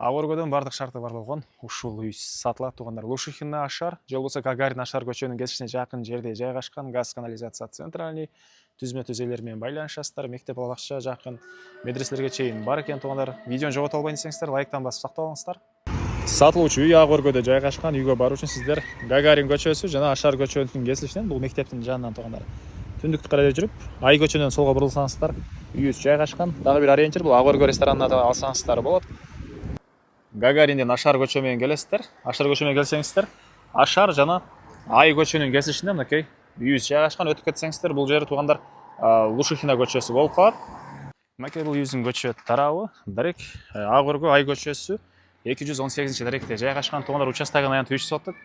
Агоргодон бардык шарты бар болгон ушул үй сатылат туугандар. Лушихина Ашар, же болбосо Гагарин Ашар көчөнүн кесишине жакын жерде жайгашкан газ канализация центральный түзмө түзелер менен байланышасыздар. Мектеп абакча жакын, медреселерге чейин бар экен туугандар. Видеону жогото албайын десеңиздер, лайктан басып сактап алыңыздар. Сатылуучу үй Агоргодо жайгашкан. Үйгө баруу үчүн сиздер Гагарин көчөсү жана Ашар көчөнүн кесилишинен бул мектептин жанынан туугандар. Түндүктү карай жүрүп, Ай көчөнөн солго бурулсаңыздар, үйүбүз жайгашкан. Дагы бир ориентир бул Агорго ресторанына да алсаңыздар болот. Гагаринден Ашар көчө менен келесиздер. Ашар көчө менен келсеңиздер, Ашар жана Ай көчөнүн кесишинде мынакей үйүбүз жайгашкан. Өтүп кетсеңиздер, бул жери туугандар Лушихина көчөсү болуп калат. Мынакей бул үйүбүздүн көчө тарабы, дарек Агорго Ай көчөсү 218-даректе жайгашкан туугандар. Участогун аянтып 3 соттук.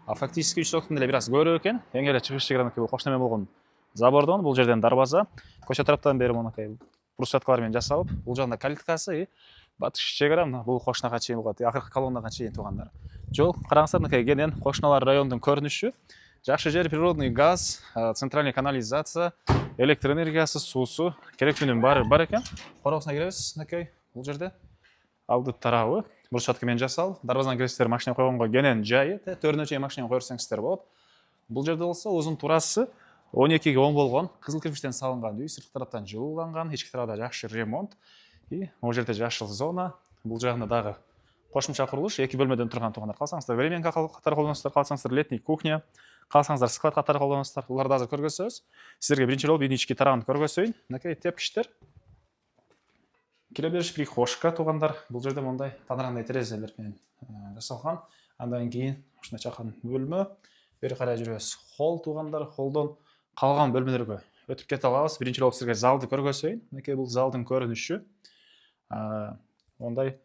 Фактически 3 соттук деле бир аз көбүрөөк экен. Эң эле чыгыш чегара бул кошуна менен болгон забордон, бул жерден дарбаза. Көчө тараптан бери мынакей брусчаткалар менен жасалып, бул жагында калиткасы, батыш чегара бул кошунага чейин болот, акыркы колоннага чейин туугандар. Жол караңыздар, мынакей кенен кошуналар райондун көрүнүшү. Жакшы жер, природный газ, центральный канализация, электр энергиясы, суусу, керектүүнүн баары бар экен. Коросуна киребиз, мынакей бул жерде алды тарабы брусчатка менен жасалып, дарбазадан киресиздер, машина койгонго кенен жайы, төрүнө чейин машина коюп берсеңиздер болот. Бул жерде болсо узун турасы 12-ге 10 болгон, кызыл кирпичтен салынган үй, сырткы тараптан жылууланган, ички тарапта жакшы ремонт. Бул жерде жашыл зона, бул жагында дагы кошумча курулуш, 2 бөлмөдөн турган туугандар. Калсаңыздар временка катары колдоносуздар, калсаңыздар летний кухня, калсаңыздар склад катары колдоносуздар. Буларды азыр көргөзөбүз. Сиздерге биринчи болуп үйдүн ички тарабын көргөзөйүн. Мынакей тепкичтер. Кире бериш прихожка туугандар. Бул жерде мондай панорамный терезелер менен жасалган. Андан кийин ушундай чакан бөлмө. Бери карай жүрөбүз. Холл туугандар, холдон калган бөлмөлөргө өтүп кете алабыз. Биринчи болуп сизге залды көргөзөйүн. Мынакей бул залдын көрүнүшү. Мондай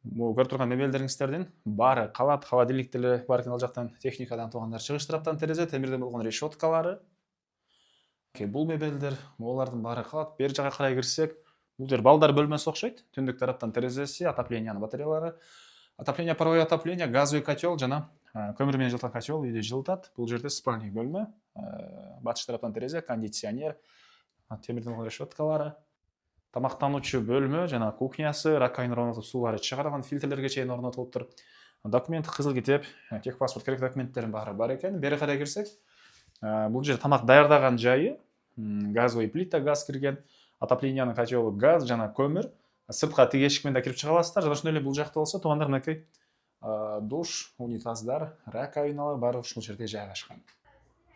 көрүп турган мебелдериңиздердин баары калат, холодильник деле бар экен ал жактан техникадан туугандар. Чыгыш тараптан терезе, темирден болгон решеткалары. Бул мебелдер, булардын баары калат. Бери жакка карай кирсек, бул жер балдар бөлмөсү окшойт. Түндүк тараптан терезеси, отоплениянын батареялары. Отопление, паровой отопление, газовый котел жана көмүр менен жылыткан котел үйдү жылытат. Бул жерде спальный бөлмө, батыш тараптан терезе, кондиционер, темирден болгон решеткалары. Тамактануучу бөлмө жана кухнясы, раковина орнотуп, суулары чыгарылган, фильтрлерге чейин орнотулуптур. Документ, кызыл китеп, техпаспорт, керек документтердин баары бар экен. Бери карай кирсек, бул жер тамак даярдаган жайы, газовый плита, газ кирген, отоплениянын котелу, газ жана көмүр. Сыртка тиги эшик менен да кирип чыга аласыздар. Жана ошондой эле бул жакта болсо туугандар мынакей душ, унитаздар, раковиналар баары ушул жерде жайгашкан.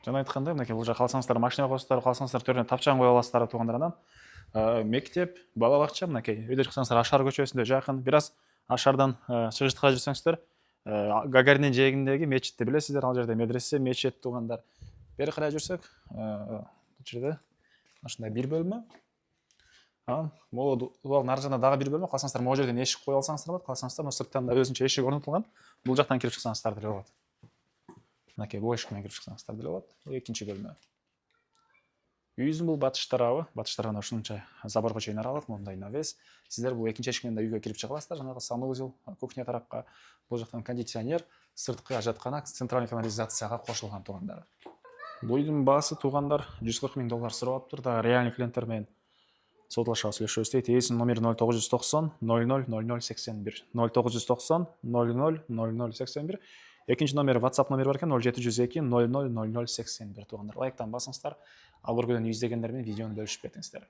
Жана айткандай, мынакей бул жакка калсаңыздар машина коесуздар, калсаңыздар төрүнө тапчан кое аласыздар туугандар. Мектеп, бала бакча мынакей. Үйдө чыксаңыздар Ашар көчөсүндө жакын, бир аз Ашардан чыгыштыкка жүрсөңүздөр, Гагариндин жээгиндеги мечитти билесиздер, ал жерде медресе, мечит туугандар. Бери карай жүрсөк, бул жерде ушундай бир бөлмө. Могул нары жагында дагы бир бөлмө. Калсаңыздар могу жерден эшик кое алсаңыздар болот. Калсаңыздар мына сырттан да өзүнчө эшик орнотулган. Бул жактан кирип чыксаңыздар деле болот. Мынакей бул эшик менен кирип чыксаңыздар деле болот. Экинчи бөлмө. Үйүбүздүн бул батыш тарабына ушунча заборго чейин аралык, мондай навес. Сиздер бул экинчи эшик менен да үйгө кирип чыга аласыздар. Жанагы санузел, кухня тарапка, бул жактан кондиционер, сырткы ажаткана, центральный канализацияга кошулган туугандар. Бул үйдүн баасы туугандар $140 000 сурап да реальный клиенттер менен сотулашабыз, сүйлөшөбүз дейт. Ээсинин номери 0990 00 0081 0990 00 0081. Экинчи номер WhatsApp номери бар экен 0702 00 0081 туугандар. Лайктан басыңыздар. Агоргодон издегендер менен видеону бөлүшүп кетиңиздер.